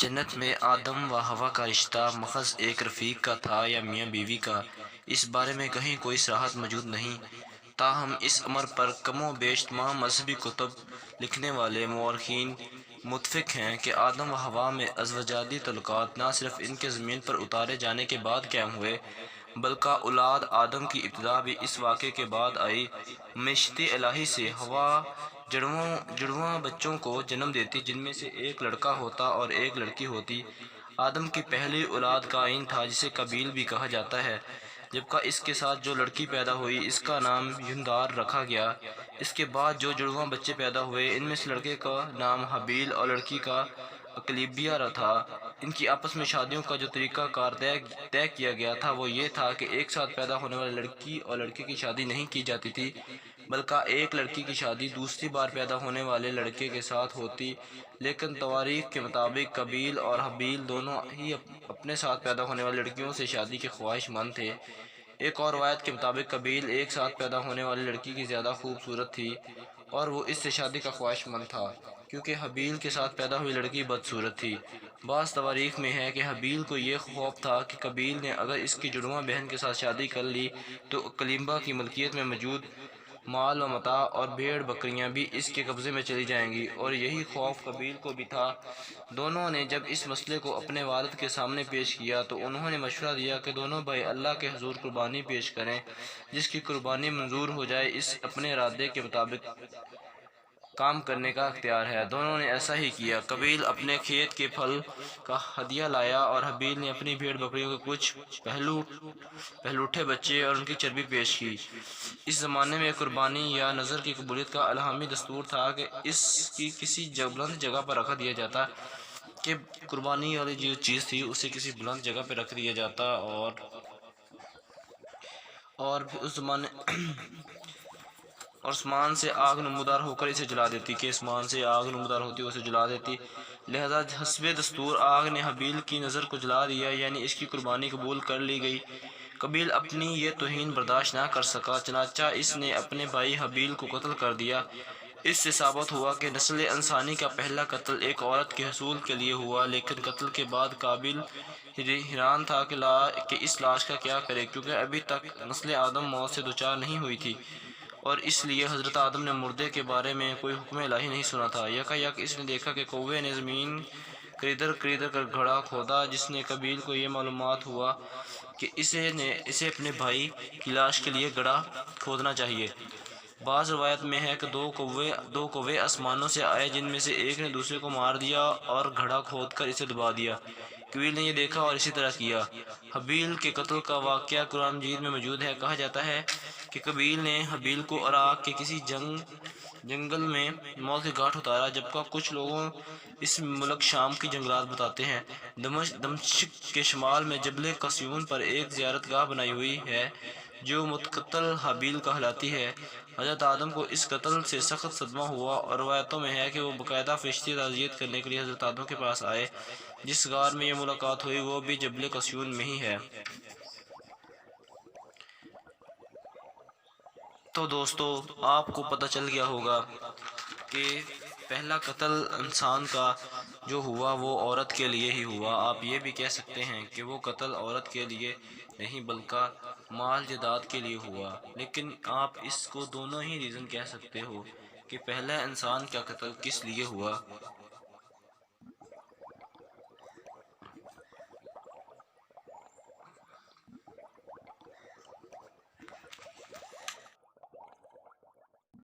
جنت میں آدم و حوا کا رشتہ محض ایک رفیق کا تھا یا میاں بیوی کا، اس بارے میں کہیں کوئی صراحت موجود نہیں۔ تاہم اس امر پر کم و بیش تمام مذہبی کتب لکھنے والے مورخین متفق ہیں کہ آدم و حوا میں ازدواجی تعلقات نہ صرف ان کے زمین پر اتارے جانے کے بعد قائم ہوئے، بلکہ اولاد آدم کی ابتدا بھی اس واقعے کے بعد آئی۔ مشیت الہی سے حوا جڑواں بچوں کو جنم دیتی، جن میں سے ایک لڑکا ہوتا اور ایک لڑکی ہوتی۔ آدم کی پہلی اولاد قائن تھا، جسے قابیل بھی کہا جاتا ہے، جبکہ اس کے ساتھ جو لڑکی پیدا ہوئی اس کا نام یندار رکھا گیا۔ اس کے بعد جو جڑواں بچے پیدا ہوئے، ان میں سے لڑکے کا نام حابیل اور لڑکی کا اکلیبیہ تھا۔ ان کی آپس میں شادیوں کا جو طریقہ کار طے کیا گیا تھا وہ یہ تھا کہ ایک ساتھ پیدا ہونے والی لڑکی اور لڑکے کی شادی نہیں کی جاتی تھی، بلکہ ایک لڑکی کی شادی دوسری بار پیدا ہونے والے لڑکے کے ساتھ ہوتی۔ لیکن تواریخ کے مطابق قابیل اور حابیل دونوں ہی اپنے ساتھ پیدا ہونے والی لڑکیوں سے شادی کے خواہش مند تھے۔ ایک اور روایت کے مطابق قابیل ایک ساتھ پیدا ہونے والی لڑکی کی زیادہ خوبصورت تھی اور وہ اس سے شادی کا خواہش مند تھا، کیونکہ حابیل کے ساتھ پیدا ہوئی لڑکی بدصورت تھی۔ بعض تواریخ میں ہے کہ حابیل کو یہ خوف تھا کہ قابیل نے اگر اس کی جڑواں بہن کے ساتھ شادی کر لی تو اکلیبہ کی ملکیت میں موجود مال و متاع اور بھیڑ بکریاں بھی اس کے قبضے میں چلی جائیں گی، اور یہی خوف قابیل کو بھی تھا۔ دونوں نے جب اس مسئلے کو اپنے والد کے سامنے پیش کیا تو انہوں نے مشورہ دیا کہ دونوں بھائی اللہ کے حضور قربانی پیش کریں، جس کی قربانی منظور ہو جائے اس اپنے ارادے کے مطابق کام کرنے کا اختیار ہے۔ دونوں نے ایسا ہی کیا۔ قابیل اپنے کھیت کے پھل کا ہدیہ لایا اور حابیل نے اپنی بھیڑ بکریوں کے کچھ پہلوٹھے بچے اور ان کی چربی پیش کی۔ اس زمانے میں قربانی یا نذر کی قبولیت کا الہامی دستور تھا کہ اس کی کسی بلند جگہ پر رکھ دیا جاتا، کہ قربانی والی جو چیز تھی اسے کسی بلند جگہ پہ رکھ دیا جاتا، اور پھر اس زمانے اور آسمان سے آگ نمودار ہو کر اسے جلا دیتی، کہ آسمان سے آگ نمودار ہوتی اسے جلا دیتی۔ لہذا حسب دستور آگ نے حابیل کی نذر کو جلا دیا، یعنی اس کی قربانی قبول کر لی گئی۔ قابیل اپنی یہ توہین برداشت نہ کر سکا، چنانچہ اس نے اپنے بھائی حابیل کو قتل کر دیا۔ اس سے ثابت ہوا کہ نسل انسانی کا پہلا قتل ایک عورت کے حصول کے لیے ہوا، لیکن قتل کے بعد قابیل حیران تھا کہ اس لاش کا کیا کرے، کیونکہ ابھی تک نسل آدم موت سے دوچار نہیں ہوئی تھی، اور اس لیے حضرت آدم نے مردے کے بارے میں کوئی حکم الہی نہیں سنا تھا۔ یکا اس نے دیکھا کہ کوے نے زمین کریدر کر گڑھا کھودا، جس سے قابیل کو یہ معلومات ہوا کہ اسے اپنے بھائی کی لاش کے لیے گڑھا کھودنا چاہیے۔ بعض روایت میں ہے کہ دو کوے آسمانوں سے آئے، جن میں سے ایک نے دوسرے کو مار دیا اور گڑھا کھود کر اسے دبا دیا۔ قابیل نے یہ دیکھا اور اسی طرح کیا۔ حابیل کے قتل کا واقعہ قرآن مجید میں موجود ہے۔ کہا جاتا ہے کہ قابیل نے حابیل کو عراق کے کسی جنگل میں موت کے گھاٹ اتارا، جبکہ کچھ لوگوں اس ملک شام کی جنگلات بتاتے ہیں۔ دمشق کے شمال میں جبل قصیون پر ایک زیارت گاہ بنائی ہوئی ہے جو متقتل حابیل کہلاتی ہے۔ حضرت آدم کو اس قتل سے سخت صدمہ ہوا، اور روایتوں میں ہے کہ وہ باقاعدہ فرشتے تعزیت کرنے کے لیے حضرت آدم کے پاس آئے۔ جس غار میں یہ ملاقات ہوئی وہ بھی جبل قصیون میں ہی ہے۔ تو دوستو، آپ کو پتہ چل گیا ہوگا کہ پہلا قتل انسان کا جو ہوا وہ عورت کے لیے ہی ہوا۔ آپ یہ بھی کہہ سکتے ہیں کہ وہ قتل عورت کے لیے نہیں بلکہ مال جائیداد کے لیے ہوا، لیکن آپ اس کو دونوں ہی ریزن کہہ سکتے ہو کہ پہلا انسان کا قتل کس لیے ہوا۔